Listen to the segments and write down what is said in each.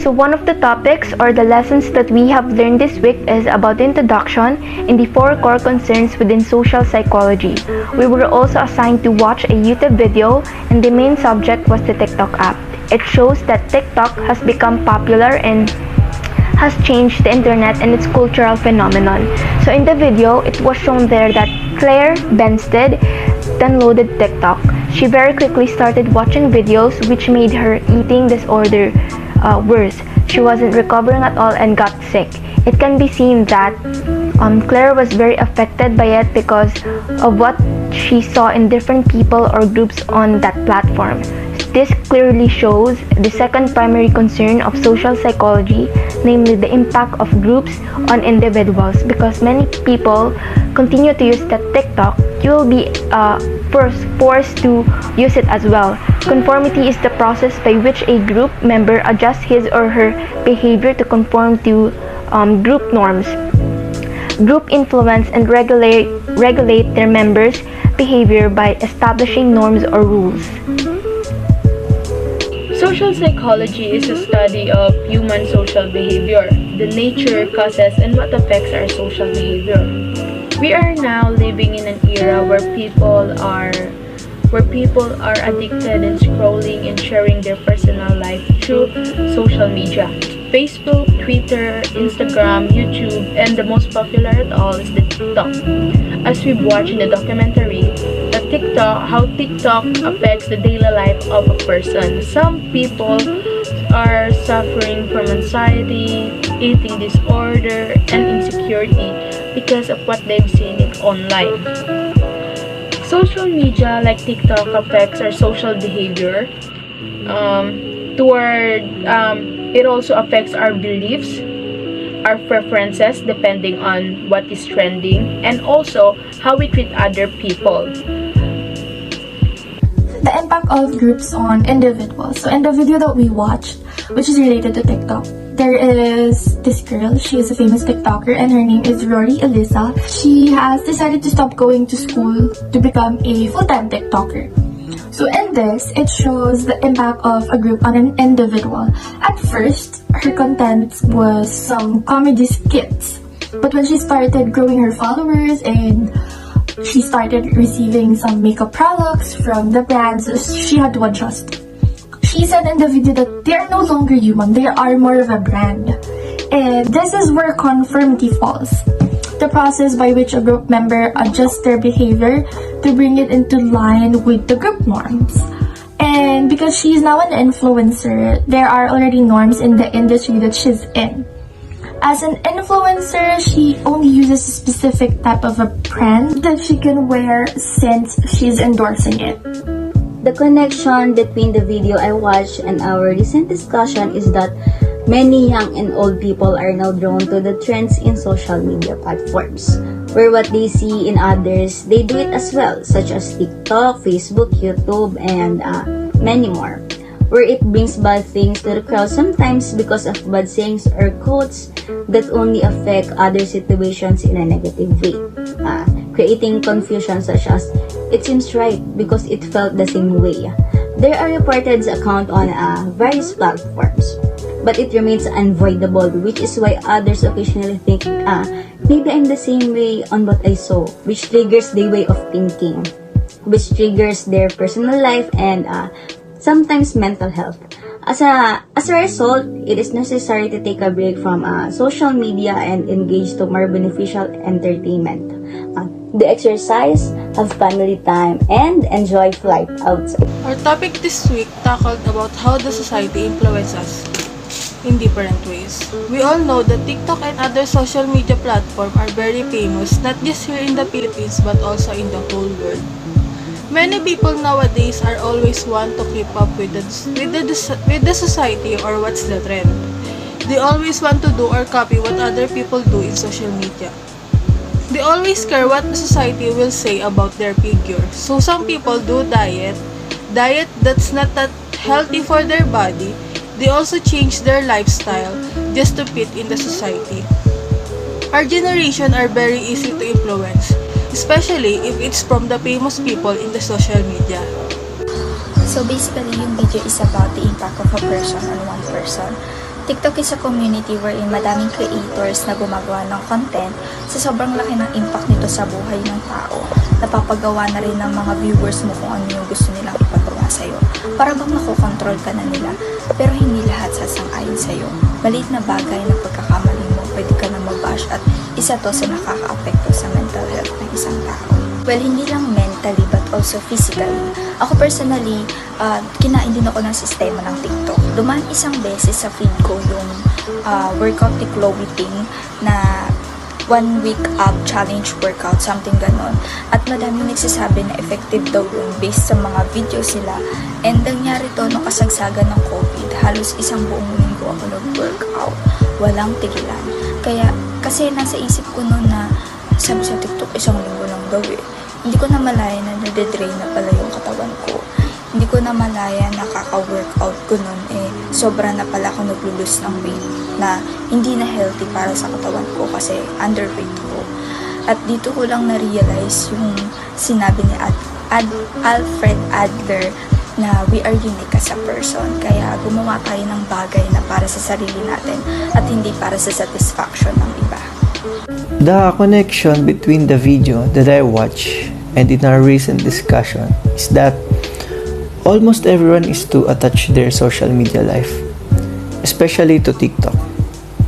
So one of the topics or the lessons that we have learned this week is about the introduction in the 4 core concerns within social psychology. We were also assigned to watch a YouTube video, and the main subject was the TikTok app. It shows that TikTok has become popular and has changed the internet and its cultural phenomenon. So in the video, it was shown there that Claire Benstead downloaded TikTok. She very quickly started watching videos which made her eating disorder worse. She wasn't recovering at all and got sick. It can be seen that Claire was very affected by it because of what she saw in different people or groups on that platform. This clearly shows the second primary concern of social psychology, namely the impact of groups on individuals. Because many people continue to use that TikTok, you will be forced to use it as well. Conformity is the process by which a group member adjusts his or her behavior to conform to group norms. Group influence and regulate their members' behavior by establishing norms or rules. Social psychology is a study of human social behavior, the nature, causes, and what affects our social behavior. We are now living in an era where people are addicted in scrolling and sharing their personal life through social media. Facebook, Twitter, Instagram, YouTube, and the most popular at all is the TikTok. As we've watched in the documentary, how TikTok affects the daily life of a person. Some people are suffering from anxiety, eating disorder, and insecurity because of what they've seen it online. Social media like TikTok affects our social behavior. It also affects our beliefs, our preferences depending on what is trending, and also how we treat other people. The impact of groups on individuals. So in the video that we watched, which is related to TikTok, there is this girl. She is a famous TikToker and her name is Rory Elisa. She has decided to stop going to school to become a full-time TikToker. So in this, it shows the impact of a group on an individual. At first, her content was some comedy skits. But when she started growing her followers and she started receiving some makeup products from the brands, she had to adjust. She said in the video that they are no longer human, they are more of a brand. And this is where conformity falls. The process by which a group member adjusts their behavior to bring it into line with the group norms. And because she's now an influencer, there are already norms in the industry that she's in. As an influencer, she only uses a specific type of a brand that she can wear since she's endorsing it. The connection between the video I watched and our recent discussion is that many young and old people are now drawn to the trends in social media platforms, where what they see in others, they do it as well, such as TikTok, Facebook, YouTube, and many more, where it brings bad things to the crowd sometimes because of bad sayings or quotes that only affect other situations in a negative way, creating confusion such as, it seems right because it felt the same way. There are reported accounts on various platforms, but it remains unavoidable, which is why others occasionally think, maybe I'm the same way on what I saw, which triggers their way of thinking, which triggers their personal life and sometimes mental health. As a result, it is necessary to take a break from social media and engage to more beneficial entertainment. The exercise, have family time, and enjoy flight outside. Our topic this week tackled about how the society influences us in different ways. We all know that TikTok and other social media platforms are very famous, not just here in the Philippines but also in the whole world. Many people nowadays are always want to keep up with the society or what's the trend. They always want to do or copy what other people do in social media. They always care what the society will say about their figure. So some people do diet that's not that healthy for their body. They also change their lifestyle just to fit in the society. Our generation are very easy to influence, especially if it's from the famous people in the social media. So basically, yung video is about the impact of a person on one person. TikTok is a community wherein madaming creators na gumagawa ng content. Sa sobrang laki ng impact nito sa buhay ng tao, napapagawa na rin ng mga viewers mo kung ano yung gusto nilang ipagawa sa'yo. Para bang makokontrol ka na nila, pero hindi lahat sasang-ayon sa'yo. Maliit na bagay na pagkakamali mo, pwede ka na mabash at isa to sa nakaka-apekto sa mental health ng isang tao. Well, hindi lang mentally but also physically. Ako personally, kinain din ako ng sistema ng TikTok. Dumaan isang beses sa feed ko yung workout ni Chloe Ting na 1 week up challenge workout, something ganon. At madami nagsasabi na effective daw yun based sa mga videos sila. And nangyari to nung kasagsagan ng COVID. Halos isang buong linggo ako nag-workout. Walang tigilan. Kasi nasa isip ko noon na sabi sa TikTok, isang linggo lang daw eh. Hindi ko na malaya na nade-drain na pala yung katawan ko. Hindi ko na malaya na kaka-workout ko nun sobra na pala ako nag-lose ng weight na hindi na healthy para sa katawan ko kasi underweight ko. At dito ko lang na-realize yung sinabi ni Alfred Adler na we are unique as a person. Kaya gumawa tayo ng bagay na para sa sarili natin at hindi para sa satisfaction ng iba. The connection between the video that I watch and in our recent discussion is that almost everyone is too attached to their social media life, especially to TikTok,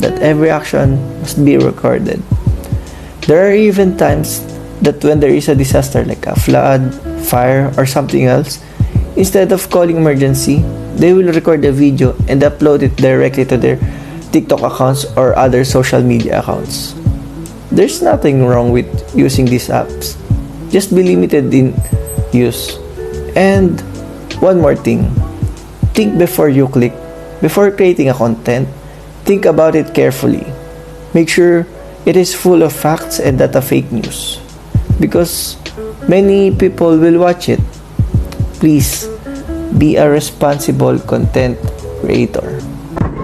that every action must be recorded. There are even times that when there is a disaster like a flood, fire, or something else, instead of calling emergency, they will record the video and upload it directly to their TikTok accounts or other social media accounts. There's nothing wrong with using these apps. Just be limited in use. And one more thing. Think before you click. Before creating a content, think about it carefully. Make sure it is full of facts and not a fake news. Because many people will watch it. Please, be a responsible content creator.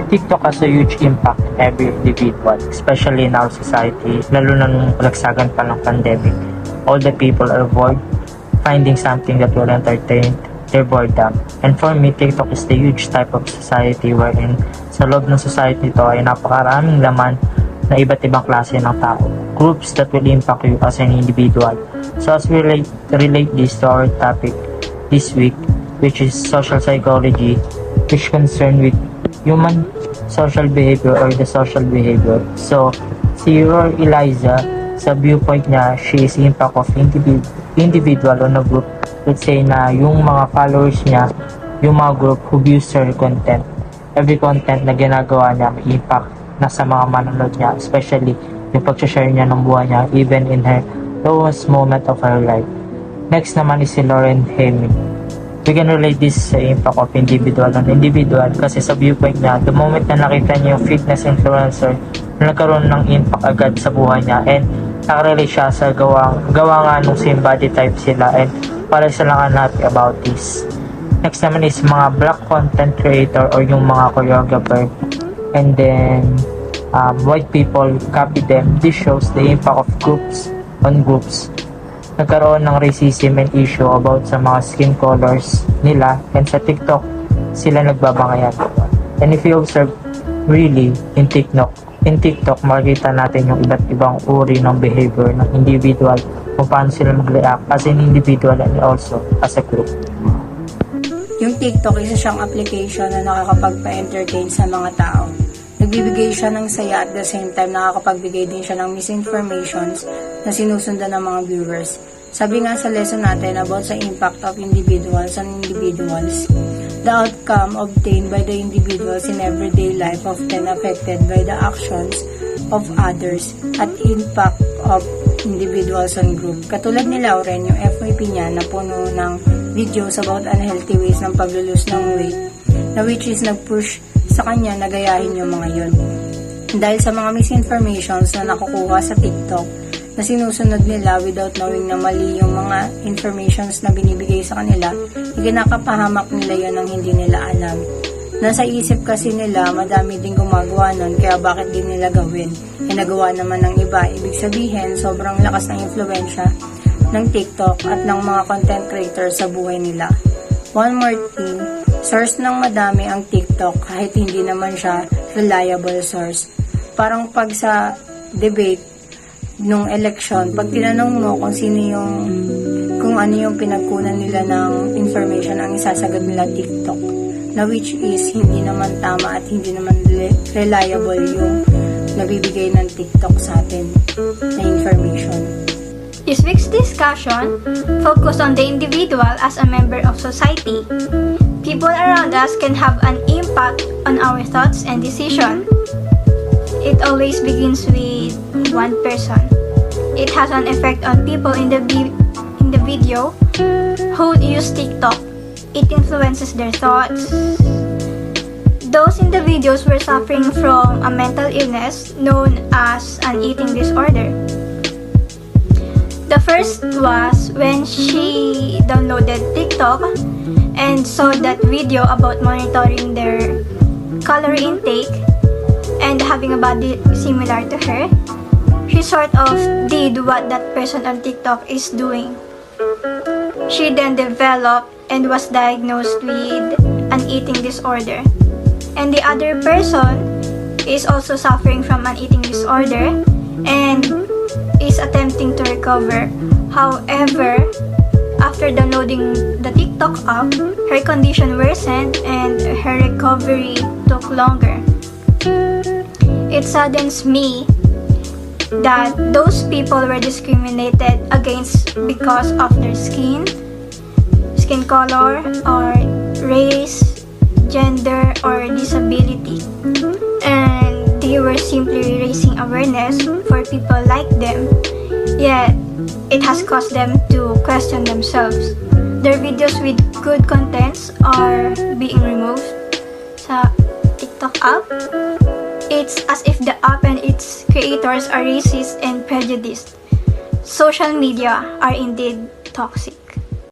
TikTok has a huge impact on every individual, especially in our society, lalo na nung nagsagan pa ng pandemic. All the people are bored, finding something that will entertain their boredom. And for me, TikTok is the huge type of society wherein sa loob ng society nito ay napakaraming laman na iba't ibang klase ng tao. Groups that will impact you as an individual. So as we relate this to our topic this week, which is social psychology, which concern with human social behavior or the social behavior. So, si Roy Eliza, sa viewpoint niya, she is impact of individual on a group. Let's say na yung mga followers niya, yung mga group who views her content. Every content na ginagawa niya, may impact na sa mga manonood niya, especially yung pag-share niya ng buhay niya, even in her lowest moment of her life. Next naman is si Lauren Heming. We can relate this sa impact of individual on individual kasi sa viewpoint niya, the moment na nakita niya yung fitness influencer, nagkaroon ng impact agad sa buhay niya and nakarelate siya sa gawa nga nung same body type sila and para sila nga happy about this. Next naman is mga black content creator or yung mga choreographer and then white people copy them. This shows the impact of groups on groups. Nagkaroon ng racism and issue about sa mga skin colors nila and sa TikTok sila nagbabangayan. And if you observe really in TikTok makikita natin yung iba't ibang uri ng behavior ng individual kung paano sila mag-react as an individual and also as a group. Yung TikTok, isa siyang application na nakakapagpa-entertain sa mga tao. Nagbibigay siya ng saya at the same time nakakapagbigay din siya ng misinformations na sinusundan ng mga viewers. Sabi nga sa lesson natin about sa impact of individuals on individuals, the outcome obtained by the individuals in everyday life often affected by the actions of others at impact of individuals on group. Katulad ni Lauren, yung FYP niya na puno ng videos about unhealthy ways ng paglulus ng weight, na which is nag-push sa kanya na gayahin yung mga yun. Dahil sa mga misinformations na nakukuha sa TikTok na sinusunod nila without knowing na mali yung mga informations na binibigay sa kanila, ikinakapahamak nila yun ng hindi nila alam. Nasa isip kasi nila, madami din gumagawa nun, kaya bakit din nila gawin? Nagawa naman ng iba. Ibig sabihin, sobrang lakas ng influensya ng TikTok at ng mga content creators sa buhay nila. One more thing, Source ng madami ang TikTok kahit hindi naman siya reliable source. Parang pag sa debate nung election, pag tinanong mo kung ano yung pinagkunan nila ng information, ang isasagad nila TikTok, na which is hindi naman tama at hindi naman reliable yung nabibigay ng TikTok sa atin na information. This week's discussion focused on the individual as a member of society. People around us can have an impact on our thoughts and decisions. It always begins with one person. It has an effect on people in the video who use TikTok. It influences their thoughts. Those in the videos were suffering from a mental illness known as an eating disorder. The first was when she downloaded TikTok and saw that video about monitoring their calorie intake and having a body similar to her. She sort of did what that person on TikTok is doing. She then developed and was diagnosed with an eating disorder. And the other person is also suffering from an eating disorder and is attempting to recover. However, after downloading the TikTok app, her condition worsened and her recovery took longer. It saddens me that those people were discriminated against because of their skin color, or race, gender, or disability. And they were simply raising awareness for people like them, yet it has caused them to question themselves. Their videos with good contents are being removed sa TikTok app. It's as if the app and its creators are racist and prejudiced. Social media are indeed toxic.